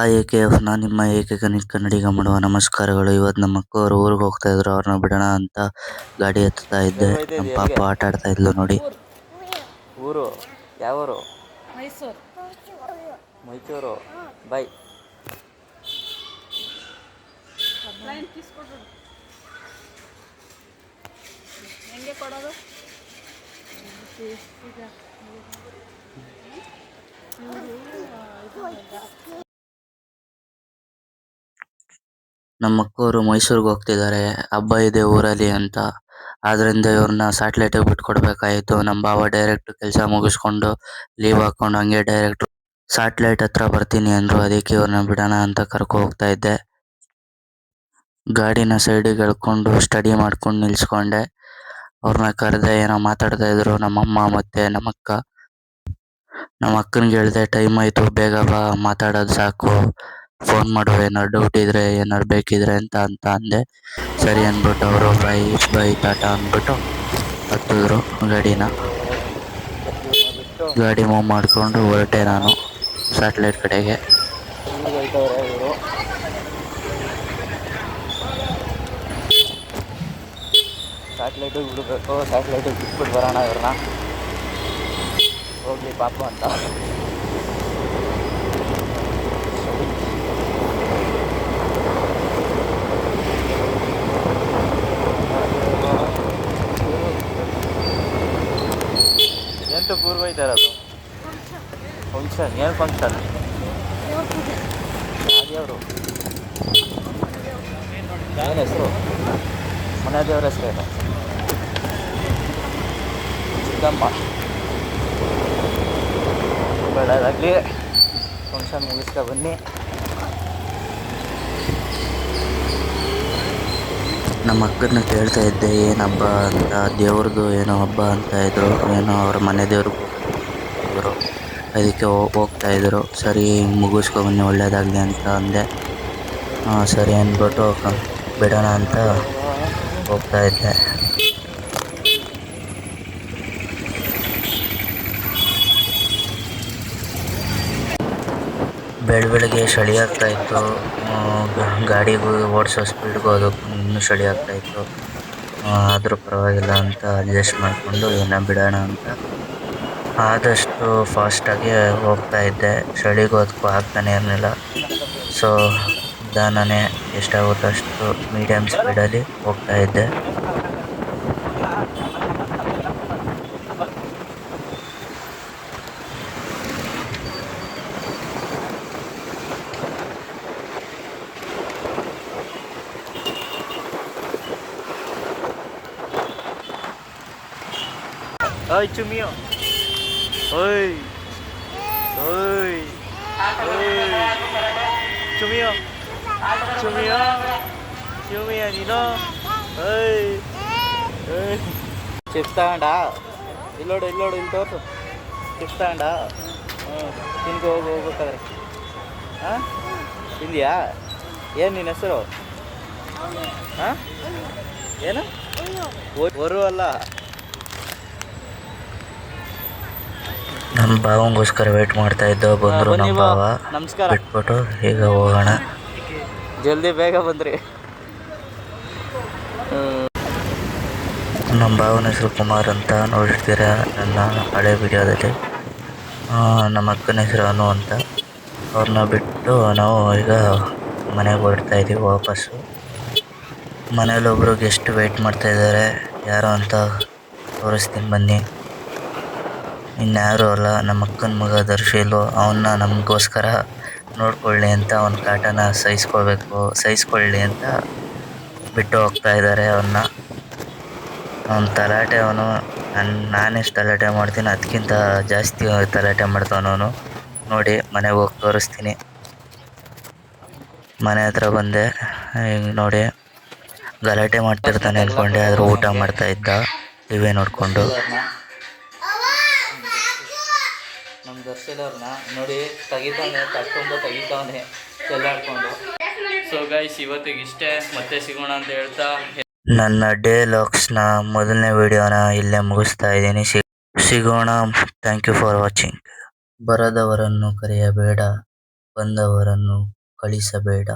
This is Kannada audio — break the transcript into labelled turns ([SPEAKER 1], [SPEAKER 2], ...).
[SPEAKER 1] AKFನ ನಿಮ್ಮ ಏಕೈಕ ಕನ್ನಡಿಗ ಮಾಡುವ ನಮಸ್ಕಾರಗಳು. ಇವತ್ತು ನಮ್ಮ ಅಕ್ಕ ಅವರು ಊರಿಗೆ ಹೋಗ್ತಾ ಇದ್ರು, ಅವ್ರನ್ನ ಬಿಡೋಣ ಅಂತ ಗಾಡಿ ಹತ್ತಾ ಇದ್ದೆ. ನಮ್ಮ ಪಾಪ ಆಟ ಆಡ್ತಾ ಇದ್ಲು ನೋಡಿ.
[SPEAKER 2] ಊರು ಯಾವೂರು? ಮೈಸೂರು. ಬೈ ಹೆಂಗೆ ಕೊಡೋದು?
[SPEAKER 1] ನಮ್ಮ ಅಕ್ಕವರು ಮೈಸೂರಿಗೆ ಹೋಗ್ತಿದ್ದಾರೆ, ಹಬ್ಬ ಇದೆ ಊರಲ್ಲಿ ಅಂತ. ಆದ್ರಿಂದ ಇವ್ರನ್ನ ಸ್ಯಾಟಲೈಟಿಗೆ ಬಿಟ್ಕೊಡ್ಬೇಕಾಯಿತು. ನಮ್ಮ ಬಾವ ಡೈರೆಕ್ಟ್ ಕೆಲಸ ಮುಗಿಸ್ಕೊಂಡು ಲೀವ್ ಹಾಕೊಂಡು ಹಂಗೆ ಡೈರೆಕ್ಟ್ ಸ್ಯಾಟಲೈಟ್ ಹತ್ರ ಬರ್ತೀನಿ ಅಂದ್ರು. ಅದಕ್ಕೆ ಇವ್ರನ್ನ ಬಿಡೋಣ ಅಂತ ಕರ್ಕೊ ಹೋಗ್ತಾ ಇದ್ದೆ. ಗಾಡಿನ ಸೈಡಿಗೆ ಎಳ್ಕೊಂಡು ಸ್ಟಡಿ ಮಾಡ್ಕೊಂಡು ನಿಲ್ಸ್ಕೊಂಡೆ. ಅವ್ರನ್ನ ಕರೆದೆ, ಏನೋ ಮಾತಾಡ್ತಾ ಇದ್ರು ನಮ್ಮಮ್ಮ ಮತ್ತೆ ನಮ್ಮಕ್ಕ. ನಮ್ಮ ಅಕ್ಕನಿಗೆ ಹೇಳ್ದೆ, ಟೈಮ್ ಆಯ್ತು, ಬೇಗ ಬಾ, ಮಾತಾಡೋದು ಸಾಕು, ಫೋನ್ ಮಾಡು ಏನಾರು ಡೌಟ್ ಇದ್ರೆ ಏನಾರು ಬೇಕಿದ್ರೆ ಅಂತ ಅಂದೆ. ಸರಿ ಅಂದ್ಬಿಟ್ಟು ಅವರು ಬೈ ಬೈ ಟಾಟಾ ಅಂದ್ಬಿಟ್ಟು ಹತ್ತಿದ್ರು ಗಾಡಿನ. ಗಾಡಿ ಮೂವ್ ಮಾಡಿಕೊಂಡು ಹೊರಟೆ ನಾನು ಸ್ಯಾಟಲೈಟ್ ಕಡೆಗೆ.
[SPEAKER 2] ಸ್ಯಾಟಲೈಟಿಗೆ ಬಿಡಬೇಕು, ಸ್ಯಾಟಲೈಟಿಗೆ ಬಿಟ್ಬಿಟ್ಟು ಬರೋಣ ಇವ್ರನ್ನ, ಹೋಗ್ಲಿ ಪಾಪ ಅಂತ. ಎಂತ ಪೂರ್ವ ಇದ್ದಾರೆ ಅದು ಫಂಕ್ಷನ್? ಏನು ಫಂಕ್ಷನ್? ಯಾವ್ಯಾವರು? ಏನು ಹೆಸರು? ಮನೆ ದೇವ್ರ ಹೆಸರೇನು? ಚಿಕ್ಕಮ್ಮ. ಒಳ್ಳೆಯದಾಗಲಿ, ಫಂಕ್ಷನ್ ಮುಗಿಸ್ಕೊ ಬನ್ನಿ.
[SPEAKER 1] ನಮ್ಮ ಅಕ್ಕನ ಕೇಳ್ತಾ ಇದ್ದೆ ಏನು ಹಬ್ಬ ಅಂತ. ದೇವ್ರದ್ದು ಏನೋ ಹಬ್ಬ ಅಂತ ಇದ್ರು, ಏನೋ ಅವ್ರ ಮನೆ ದೇವ್ರಿಗೆ ಹೋಗ್ತಿದ್ರು, ಅದಕ್ಕೆ ಹೋಗ್ತಾ ಇದ್ರು. ಸರಿ ಮುಗಿಸ್ಕೊ ಬನ್ನಿ, ಒಳ್ಳೇದಾಗಲಿ ಅಂತ ಅಂದೆ. ಸರಿ ಅಂದ್ಬಿಟ್ಟು ಬಿಡೋಣ ಅಂತ ಹೋಗ್ತಾ ಇದ್ದೆ. ಬೆಳಗ್ಗೆ ಚಳಿ ಆಗ್ತಾ ಇತ್ತು. ಗಾಡಿಗೂ ಓಡಿಸೋ ಸ್ಪೀಡ್ಗೂ ಅದಕ್ಕೂ ಇನ್ನೂ ಚಳಿ ಆಗ್ತಾ ಇತ್ತು. ಆದರೂ ಪರವಾಗಿಲ್ಲ ಅಂತ ಅಡ್ಜಸ್ಟ್ ಮಾಡಿಕೊಂಡು ಏನೋ ಬಿಡೋಣ ಅಂತ ಆದಷ್ಟು ಫಾಸ್ಟಾಗಿ ಹೋಗ್ತಾ ಇದ್ದೆ. ಚಳಿಗೂ ಅದಕ್ಕೂ ಆಗ್ತಾನೆ ಇರಲಿಲ್ಲ. ಸೊ ನಿಧಾನನೇ ಎಷ್ಟಾಗುತ್ತೋ ಅಷ್ಟು ಮೀಡಿಯಮ್ ಸ್ಪೀಡಲ್ಲಿ ಹೋಗ್ತಾ ಇದ್ದೆ.
[SPEAKER 2] Ơi Chumio. Ơi. Ơi. Ơi. Chumio. Chumio. Chumio ನೀನು. Ơi. Ơi. ಚಿಪ್ಸ್ ತಗೊಂಡಾ? ಇಲ್ಲೋಡು ಇಲ್ಲಿ ತೋರ್ಸು. ಚಿಪ್ಸ್ ತಗೊಂಡಾ? ತಿನ್ಕೊ ಹೋಗ್ಬೇಕಾದ್ರೆ. ಹಾಂ ತಿಂದಿಯಾ? ಏನು ನಿನ್ನ ಹೆಸರು? ಹಾಂ ಏನು? ಒರು ಅಲ್ಲ.
[SPEAKER 1] ನಮ್ಮ ಭಾವಂಗೋಸ್ಕರ ವೇಟ್ ಮಾಡ್ತಾ ಇದ್ದೋ, ಬಂದರು ನಮ್ಮ ಭಾವ.
[SPEAKER 2] ನಮಸ್ಕಾರ.
[SPEAKER 1] ಬಿಟ್ಬಿಟ್ಟು ಈಗ ಹೋಗೋಣ.
[SPEAKER 2] ಜಲ್ದಿ ಬೇಗ ಬಂದ್ರಿ.
[SPEAKER 1] ನಮ್ಮ ಭಾವನ ಹೆಸರು ಕುಮಾರ್ ಅಂತ, ನೋಡಿರ್ತೀರ ನನ್ನ ಹಳೆ ವಿಡಿಯೋದಲ್ಲಿ. ನಮ್ಮ ಅಕ್ಕನ ಹೆಸರು ಅನು ಅಂತ. ಅವ್ರನ್ನ ಬಿಟ್ಟು ನಾವು ಈಗ ಮನೆಗೆ ಹೊರಡ್ತಾ ಇದ್ದೀವಿ ವಾಪಸ್ಸು. ಮನೇಲಿ ಒಬ್ಬರು ಗೆಸ್ಟ್ ವೆಯ್ಟ್ ಮಾಡ್ತಾ ಇದ್ದಾರೆ, ಯಾರು ಅಂತ ತೋರಿಸ್ತೀನಿ ಬನ್ನಿ. ಇನ್ಯಾರೂ ಅಲ್ಲ, ನಮ್ಮ ಅಕ್ಕನ ಮಗ ದರ್ಶಿಲು. ಅವನ್ನ ನಮಗೋಸ್ಕರ ನೋಡ್ಕೊಳ್ಳಿ ಅಂತ, ಅವನ ಕಾಟನ ಸಹಿಸ್ಕೊಳ್ಳಿ ಅಂತ ಬಿಟ್ಟು ಹೋಗ್ತಾ ಇದ್ದಾರೆ ಅವನ್ನ. ಅವನ ತಲಾಟೆ, ಅವನು ನಾನೆಷ್ಟು ತಲಾಟೆ ಮಾಡ್ತೀನಿ ಅದಕ್ಕಿಂತ ಜಾಸ್ತಿ ತಲಾಟೆ ಮಾಡ್ತಾವನವನು. ನೋಡಿ ಮನೆಗೆ ಹೋಗಿ ತೋರಿಸ್ತೀನಿ. ಮನೆ ಹತ್ರ ಬಂದೆ, ಈಗ ನೋಡಿ ಗಲಾಟೆ ಮಾಡ್ತಿರ್ತಾನೆ ಅಂದ್ಕೊಂಡೆ, ಆದರೂ ಊಟ ಮಾಡ್ತಾ ಇದ್ದ ಟಿವಿ ನೋಡಿಕೊಂಡು.
[SPEAKER 2] ನಮ್ಮ ದರ್ಶನವ್ರನ್ನ ನೋಡಿ ತೆಗಿತಾವನೆ ಚೆಲ್ಲಾಡ್ಕೊಂಡು. ಸೊ ಗೈಸ್, ಇವತ್ತಿಗೆ ಇಷ್ಟೇ, ಮತ್ತೆ ಸಿಗೋಣ ಅಂತ ಹೇಳ್ತಾ
[SPEAKER 1] ನನ್ನ ಡೇ ಲಾಗ್ಸ್ನ ಮೊದಲನೇ ವಿಡಿಯೋನ ಇಲ್ಲೇ ಮುಗಿಸ್ತಾ ಇದ್ದೀನಿ. ಸಿಗೋಣ. Thank you for watching. ಬರದವರನ್ನು ಕರೆಯಬೇಡ, ಬಂದವರನ್ನು ಕಳಿಸಬೇಡ.